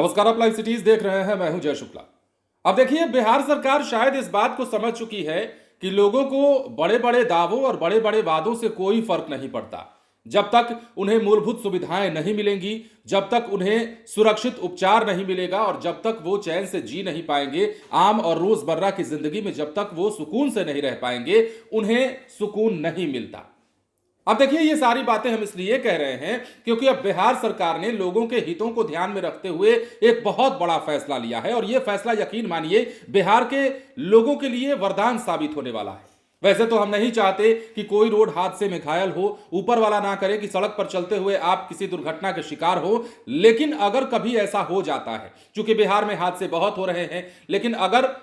नमस्कार, आप live cities देख रहे हैं। मैं हूं जय शुक्ला। अब देखिए, बिहार सरकार शायद इस बात को समझ चुकी है कि लोगों को बड़े बड़े दावों और बड़े बड़े वादों से कोई फर्क नहीं पड़ता। जब तक उन्हें मूलभूत सुविधाएं नहीं मिलेंगी, जब तक उन्हें सुरक्षित उपचार नहीं मिलेगा और जब तक वो चैन से जी नहीं पाएंगे, आम और रोजमर्रा की जिंदगी में जब तक वो सुकून से नहीं रह पाएंगे, उन्हें सुकून नहीं मिलता। अब देखिए, ये सारी बातें हम इसलिए कह रहे हैं क्योंकि अब बिहार सरकार ने लोगों के हितों को ध्यान में रखते हुए एक बहुत बड़ा फैसला लिया है और यह फैसला, यकीन मानिए, बिहार के लोगों के लिए वरदान साबित होने वाला है। वैसे तो हम नहीं चाहते कि कोई रोड हादसे में घायल हो, ऊपर वाला ना करे कि सड़क पर चलते हुए आप किसी दुर्घटना के शिकार हो, लेकिन अगर कभी ऐसा हो जाता है, चूंकि बिहार में हादसे बहुत हो रहे हैं, लेकिन अगर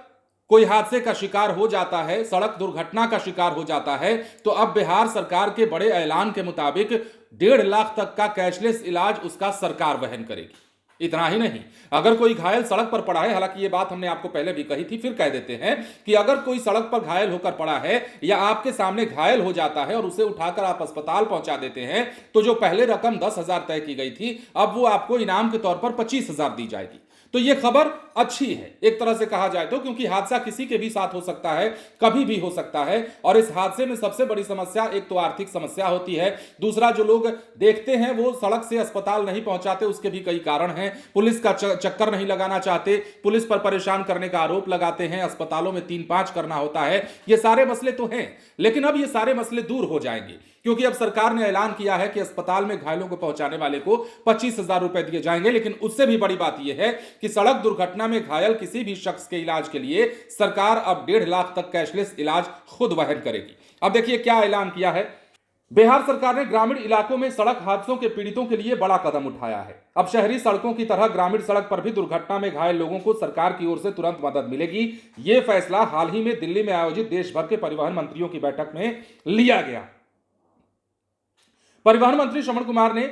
कोई हादसे का शिकार हो जाता है, सड़क दुर्घटना का शिकार हो जाता है, तो अब बिहार सरकार के बड़े ऐलान के मुताबिक 1.5 लाख तक का कैशलेस इलाज उसका सरकार वहन करेगी। इतना ही नहीं, अगर कोई घायल सड़क पर पड़ा है, हालांकि ये बात हमने आपको पहले भी कही थी, फिर कह देते हैं कि अगर कोई सड़क पर घायल होकर पड़ा है या आपके सामने घायल हो जाता है और उसे उठाकर आप अस्पताल पहुंचा देते हैं, तो जो पहले रकम 10,000 तय की गई थी, अब वो आपको इनाम के तौर पर 25,000 दी जाएगी। तो यह खबर अच्छी है एक तरह से कहा जाए तो, क्योंकि हादसा किसी के भी साथ हो सकता है, कभी भी हो सकता है। और इस हादसे में सबसे बड़ी समस्या एक तो आर्थिक समस्या होती है, दूसरा जो लोग देखते हैं वो सड़क से अस्पताल नहीं पहुंचाते, उसके भी कई कारण हैं। पुलिस का चक्कर नहीं लगाना चाहते, पुलिस पर परेशान करने का आरोप लगाते हैं, अस्पतालों में 3-5 करना होता है। ये सारे मसले तो हैं, लेकिन अब ये सारे मसले दूर हो जाएंगे क्योंकि अब सरकार ने ऐलान किया है कि अस्पताल में घायलों को पहुंचाने वाले को 25,000 रुपए दिए जाएंगे। लेकिन उससे भी बड़ी बात यह है कि सड़क दुर्घटना में घायल किसी भी शख्स के इलाज के लिए सरकार अब 1.5 लाख तक कैशलेस इलाज खुद वहन करेगी। अब देखिए क्या ऐलान किया है। बिहार सरकार ने ग्रामीण इलाकों में सड़क हादसों के पीड़ितों के लिए बड़ा कदम उठाया है। अब शहरी सड़कों की तरह ग्रामीण सड़क पर भी दुर्घटना में घायल लोगों को सरकार की ओर से तुरंत मदद मिलेगी। यह फैसला हाल ही में दिल्ली में आयोजित देश भर के परिवहन मंत्रियों की बैठक में लिया गया। परिवहन मंत्री श्रवण कुमार ने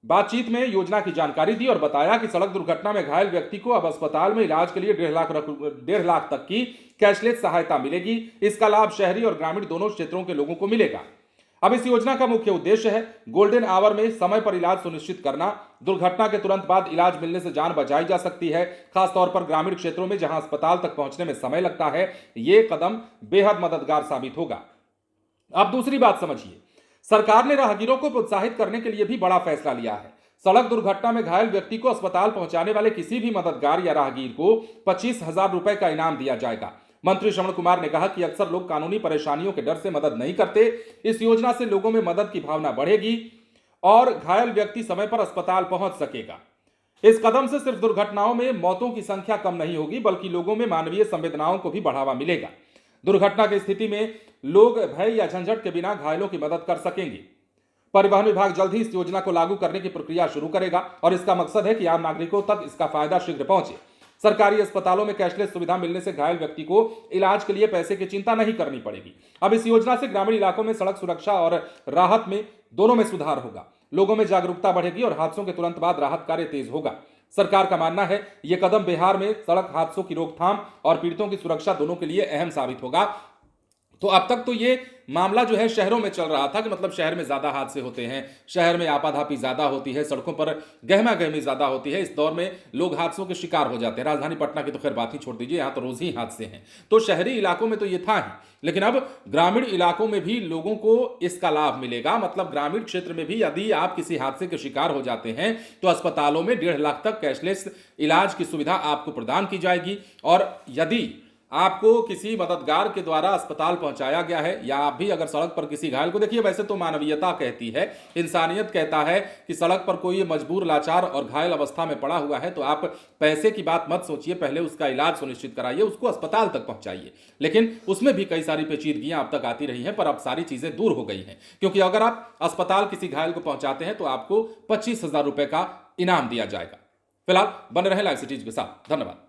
बातचीत में योजना की जानकारी दी और बताया कि सड़क दुर्घटना में घायल व्यक्ति को अब अस्पताल में इलाज के लिए 1.5 लाख तक की कैशलेस सहायता मिलेगी। इसका लाभ शहरी और ग्रामीण दोनों क्षेत्रों के लोगों को मिलेगा। अब इस योजना का मुख्य उद्देश्य है गोल्डन आवर में समय पर इलाज सुनिश्चित करना। दुर्घटना के तुरंत बाद इलाज मिलने से जान बचाई जा सकती है, खासतौर पर ग्रामीण क्षेत्रों में जहां अस्पताल तक पहुंचने में समय लगता है। यह कदम बेहद मददगार साबित होगा। अब दूसरी बात समझिए, सरकार ने राहगीरों को प्रोत्साहित करने के लिए भी बड़ा फैसला लिया है। सड़क दुर्घटना में घायल व्यक्ति को अस्पताल पहुंचाने वाले किसी भी मददगार या राहगीर को 25,000 रुपए का इनाम दिया जाएगा। मंत्री श्रवण कुमार ने कहा कि अक्सर लोग कानूनी परेशानियों के डर से मदद नहीं करते। इस योजना से लोगों में मदद की भावना बढ़ेगी और घायल व्यक्ति समय पर अस्पताल पहुंच सकेगा। इस कदम से सिर्फ दुर्घटनाओं में मौतों की संख्या कम नहीं होगी, बल्कि लोगों में मानवीय संवेदनाओं को भी बढ़ावा मिलेगा। दुर्घटना की स्थिति में लोग भय या झंझट के बिना घायलों की मदद कर सकेंगे। परिवहन विभाग जल्द ही इस योजना को लागू करने की प्रक्रिया शुरू करेगा और इसका मकसद है कि आम नागरिकों तक इसका फायदा शीघ्र पहुंचे। सरकारी अस्पतालों में कैशलेस सुविधा मिलने से घायल व्यक्ति को इलाज के लिए पैसे की चिंता नहीं करनी पड़ेगी। अब इस योजना से ग्रामीण इलाकों में सड़क सुरक्षा और राहत में दोनों में सुधार होगा। लोगों में जागरूकता बढ़ेगी और हादसों के तुरंत बाद राहत कार्य तेज होगा। सरकार का मानना है यह कदम बिहार में सड़क हादसों की रोकथाम और पीड़ितों की सुरक्षा दोनों के लिए अहम साबित होगा। तो अब तक तो ये मामला जो है शहरों में चल रहा था कि मतलब शहर में ज्यादा हादसे होते हैं, शहर में आपाधापी ज्यादा होती है, सड़कों पर गहमा गहमी ज्यादा होती है। इस दौर में लोग हादसों के शिकार हो जाते हैं। राजधानी पटना की तो खैर बात ही छोड़ दीजिए, यहाँ तो रोज ही हादसे हैं। तो शहरी इलाकों में तो ये था ही, लेकिन अब ग्रामीण इलाकों में भी लोगों को इसका लाभ मिलेगा। मतलब ग्रामीण क्षेत्र में भी यदि आप किसी हादसे के शिकार हो जाते हैं तो अस्पतालों में 1.5 लाख तक कैशलेस इलाज की सुविधा आपको प्रदान की जाएगी। और यदि आपको किसी मददगार के द्वारा अस्पताल पहुंचाया गया है या आप भी अगर सड़क पर किसी घायल को, देखिए वैसे तो मानवीयता कहती है, इंसानियत कहता है कि सड़क पर कोई मजबूर, लाचार और घायल अवस्था में पड़ा हुआ है तो आप पैसे की बात मत सोचिए, पहले उसका इलाज सुनिश्चित कराइए, उसको अस्पताल तक पहुंचाइए। लेकिन उसमें भी कई सारी पेचीदगियां अब तक आती रही हैं, पर अब सारी चीजें दूर हो गई हैं, क्योंकि अगर आप अस्पताल किसी घायल को पहुंचाते हैं तो आपको 25,000 रुपए का इनाम दिया जाएगा। फिलहाल बने रहे लाइव सिटीज के साथ। धन्यवाद।